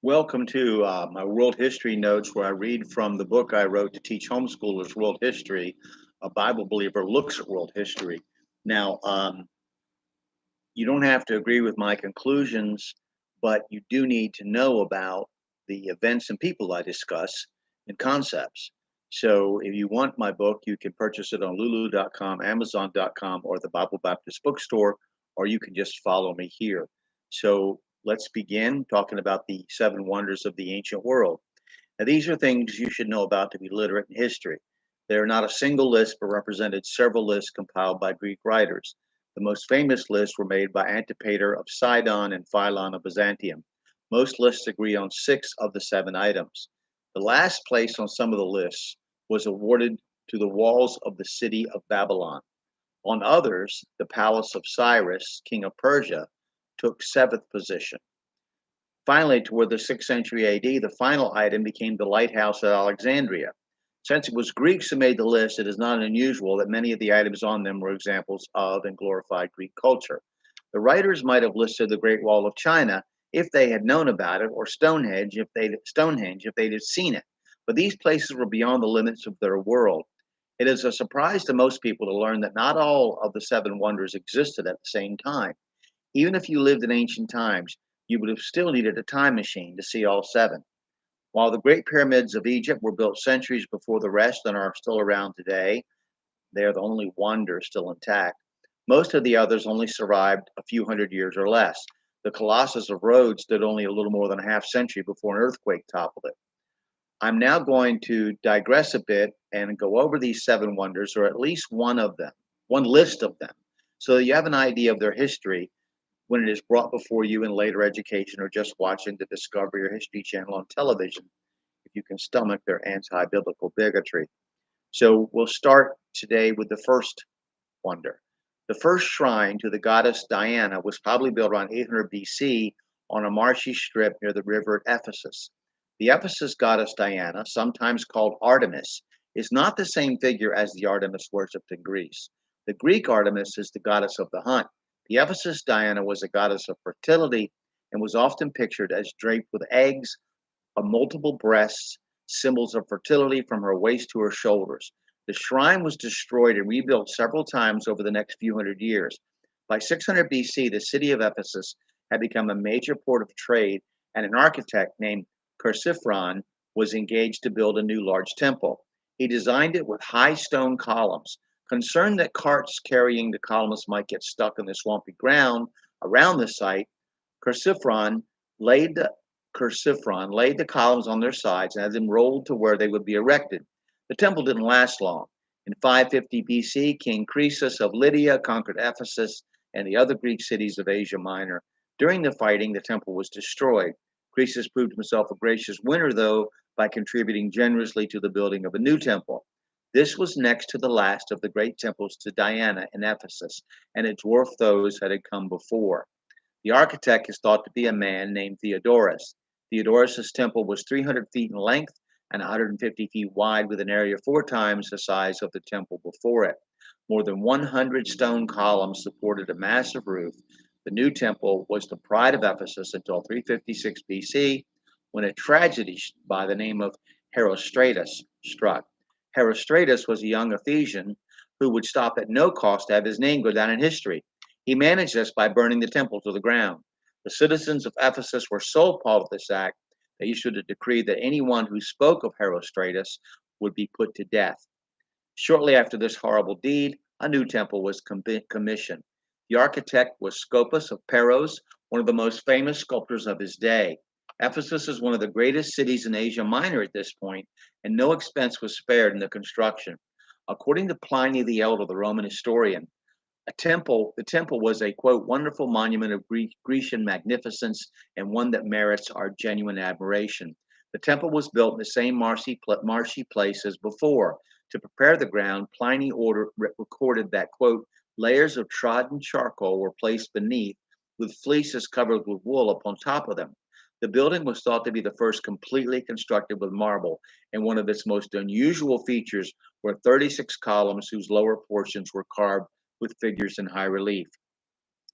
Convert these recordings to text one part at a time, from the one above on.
Welcome to my world history notes, where I read from the book I wrote to teach homeschoolers world history. A Bible believer looks at world history. Now, you don't have to agree with my conclusions, but you do need to know about the events and people I discuss and concepts. So if you want my book, you can purchase it on lulu.com, amazon.com, or the Bible Baptist bookstore, or you can just follow me here. So let's begin talking about the seven wonders of the ancient world. Now, these are things you should know about to be literate in history. They are not a single list, but represented several lists compiled by Greek writers. The most famous lists were made by Antipater of Sidon and Philon of Byzantium. Most lists agree on six of the seven items. The last place on some of the lists was awarded to the walls of the city of Babylon. On others, the palace of Cyrus, king of Persia, took seventh position. Finally, toward the 6th century AD, the final item became the lighthouse at Alexandria. Since it was Greeks who made the list, it is not unusual that many of the items on them were examples of and glorified Greek culture. The writers might have listed the Great Wall of China if they had known about it, or Stonehenge if they'd have seen it. But these places were beyond the limits of their world. It is a surprise to most people to learn that not all of the seven wonders existed at the same time. Even if you lived in ancient times, you would have still needed a time machine to see all seven. While the Great Pyramids of Egypt were built centuries before the rest and are still around today, they are the only wonder still intact. Most of the others only survived a few hundred years or less. The Colossus of Rhodes stood only a little more than a half century before an earthquake toppled it. I'm now going to digress a bit and go over these seven wonders, or at least one of them, one list of them, so that you have an idea of their history when it is brought before you in later education or just watching the Discovery or History Channel on television, if you can stomach their anti biblical bigotry. So we'll start today with the first wonder. The first shrine to the goddess Diana was probably built around 800 BC on a marshy strip near the river at Ephesus. The Ephesus goddess Diana, sometimes called Artemis, is not the same figure as the Artemis worshipped in Greece. The Greek Artemis is the goddess of the hunt. The Ephesus Diana was a goddess of fertility and was often pictured as draped with eggs of multiple breasts, symbols of fertility from her waist to her shoulders. The shrine was destroyed and rebuilt several times over the next few hundred years. By 600 BC, the city of Ephesus had become a major port of trade, and an architect named Chersiphron was engaged to build a new large temple. He designed it with high stone columns. Concerned that carts carrying the columns might get stuck in the swampy ground around the site, Chersiphron laid the laid the columns on their sides and had them rolled to where they would be erected. The temple didn't last long. In 550 BC, King Croesus of Lydia conquered Ephesus and the other Greek cities of Asia Minor. During the fighting, the temple was destroyed. Croesus proved himself a gracious winner, though, by contributing generously to the building of a new temple. This was next to the last of the great temples to Diana in Ephesus, and it dwarfed those that had come before. The architect is thought to be a man named Theodorus. Theodorus's temple was 300 feet in length and 150 feet wide, with an area four times the size of the temple before it. More than 100 stone columns supported a massive roof. The new temple was the pride of Ephesus until 356 BC, when a tragedy by the name of Herostratus struck. Herostratus was a young Ephesian who would stop at no cost to have his name go down in history. He managed this by burning the temple to the ground. The citizens of Ephesus were so appalled at this act, they issued a decree that anyone who spoke of Herostratus would be put to death. Shortly after this horrible deed, a new temple was commissioned. The architect was Scopas of Paros, one of the most famous sculptors of his day. Ephesus is one of the greatest cities in Asia Minor at this point, and no expense was spared in the construction. According to Pliny the Elder, the Roman historian, the temple was a quote wonderful monument of Grecian magnificence, and one that merits our genuine admiration. The temple was built in the same marshy place as before. To prepare the ground, Pliny recorded that quote layers of trodden charcoal were placed beneath, with fleeces covered with wool upon top of them. The building was thought to be the first completely constructed with marble, and one of its most unusual features were 36 columns whose lower portions were carved with figures in high relief.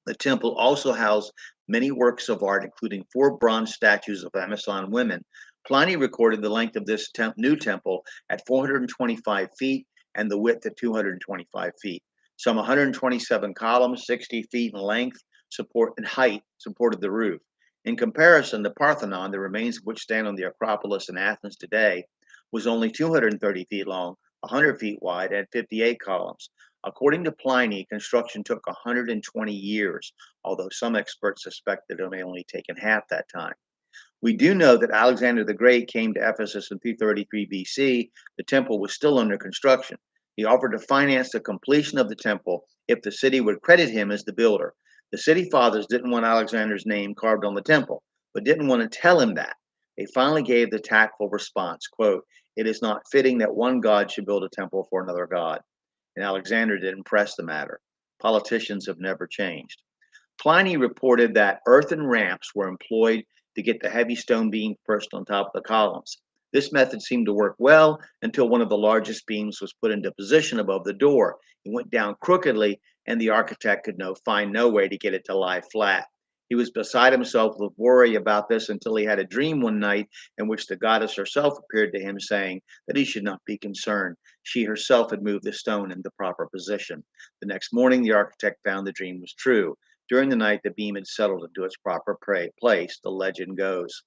The temple also housed many works of art, including 4 bronze statues of Amazon women. Pliny recorded the length of this new temple at 425 feet and the width at 225 feet. Some 127 columns, 60 feet in length, height, supported the roof. In comparison, the Parthenon, the remains of which stand on the Acropolis in Athens today, was only 230 feet long, 100 feet wide, and 58 columns. According to Pliny, construction took 120 years, although some experts suspect that it may only taken half that time. We do know that Alexander the Great came to Ephesus in 333 BC. The temple was still under construction. He offered to finance the completion of the temple if the city would credit him as the builder. The city fathers didn't want Alexander's name carved on the temple, but didn't want to tell him that. They finally gave the tactful response, quote, "It is not fitting that one God should build a temple for another God." And Alexander didn't press the matter. Politicians have never changed. Pliny reported that earthen ramps were employed to get the heavy stone beam first on top of the columns. This method seemed to work well until one of the largest beams was put into position above the door. It went down crookedly, and the architect could find no way to get it to lie flat. He was beside himself with worry about this until he had a dream one night in which the goddess herself appeared to him, saying that he should not be concerned. She herself had moved the stone into proper position. The next morning, the architect found the dream was true. During the night, the beam had settled into its proper place, the legend goes.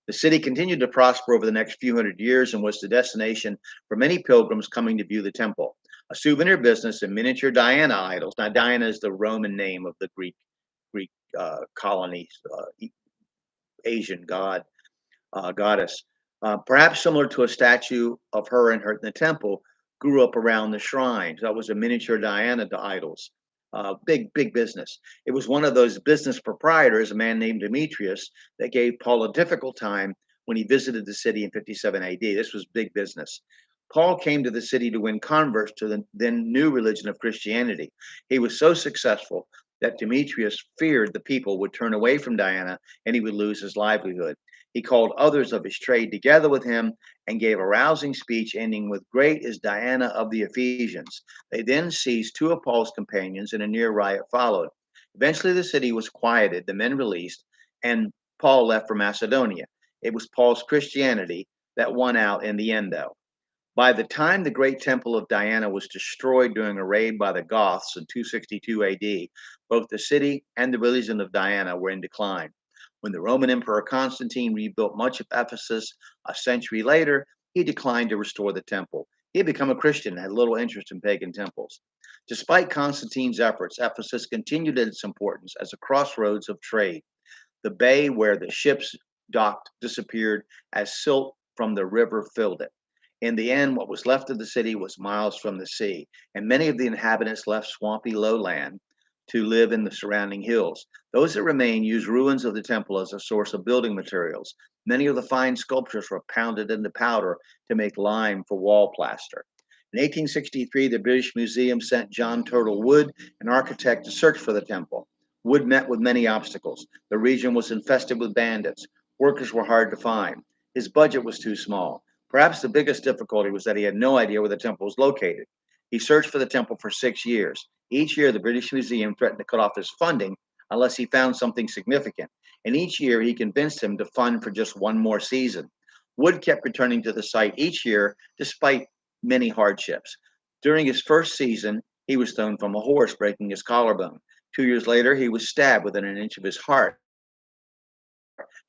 The city continued to prosper over the next few hundred years and was the destination for many pilgrims coming to view the temple. A souvenir business and miniature Diana idols. Now, Diana is the Roman name of the Greek colony, Asian goddess. Perhaps similar to a statue of her in the temple, grew up around the shrines. That was a miniature Diana to idols. Big business. It was one of those business proprietors, a man named Demetrius, that gave Paul a difficult time when he visited the city in 57 AD. This was big business. Paul came to the city to win converts to the then new religion of Christianity. He was so successful that Demetrius feared the people would turn away from Diana and he would lose his livelihood. He called others of his trade together with him and gave a rousing speech ending with, "Great is Diana of the Ephesians." They then seized 2 of Paul's companions and a near riot followed. Eventually, the city was quieted, the men released, and Paul left for Macedonia. It was Paul's Christianity that won out in the end, though. By the time the great temple of Diana was destroyed during a raid by the Goths in 262 AD, both the city and the religion of Diana were in decline. When the Roman Emperor Constantine rebuilt much of Ephesus a century later, he declined to restore the temple. He had become a Christian and had little interest in pagan temples. Despite Constantine's efforts, Ephesus continued its importance as a crossroads of trade. The bay where the ships docked disappeared as silt from the river filled it. In the end, what was left of the city was miles from the sea, and many of the inhabitants left swampy lowland to live in the surrounding hills. Those that remained used ruins of the temple as a source of building materials. Many of the fine sculptures were pounded into powder to make lime for wall plaster. In 1863, the British Museum sent John Turtle Wood, an architect, to search for the temple. Wood met with many obstacles. The region was infested with bandits. Workers were hard to find. His budget was too small. Perhaps the biggest difficulty was that he had no idea where the temple was located. He searched for the temple for 6 years. Each year, the British Museum threatened to cut off his funding unless he found something significant. And each year, he convinced him to fund for just one more season. Wood kept returning to the site each year, despite many hardships. During his first season, he was thrown from a horse, breaking his collarbone. 2 years later, he was stabbed within an inch of his heart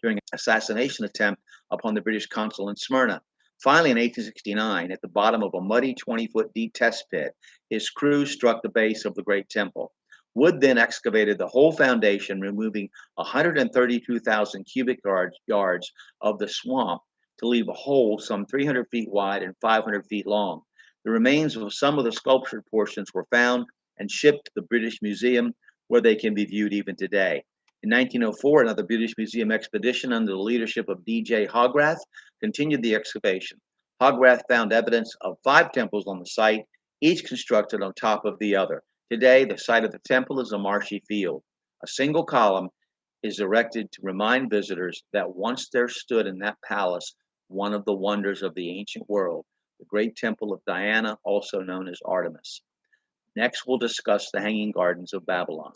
during an assassination attempt upon the British consul in Smyrna. Finally, in 1869, at the bottom of a muddy 20-foot deep test pit, his crew struck the base of the great temple. Wood then excavated the whole foundation, removing 132,000 cubic yards of the swamp to leave a hole some 300 feet wide and 500 feet long. The remains of some of the sculptured portions were found and shipped to the British Museum, where they can be viewed even today. In 1904, another British Museum expedition under the leadership of D.J. Hogarth continued the excavation. Hogarth found evidence of 5 temples on the site, each constructed on top of the other. Today, the site of the temple is a marshy field. A single column is erected to remind visitors that once there stood in that palace one of the wonders of the ancient world, the great temple of Diana, also known as Artemis. Next, we'll discuss the Hanging Gardens of Babylon.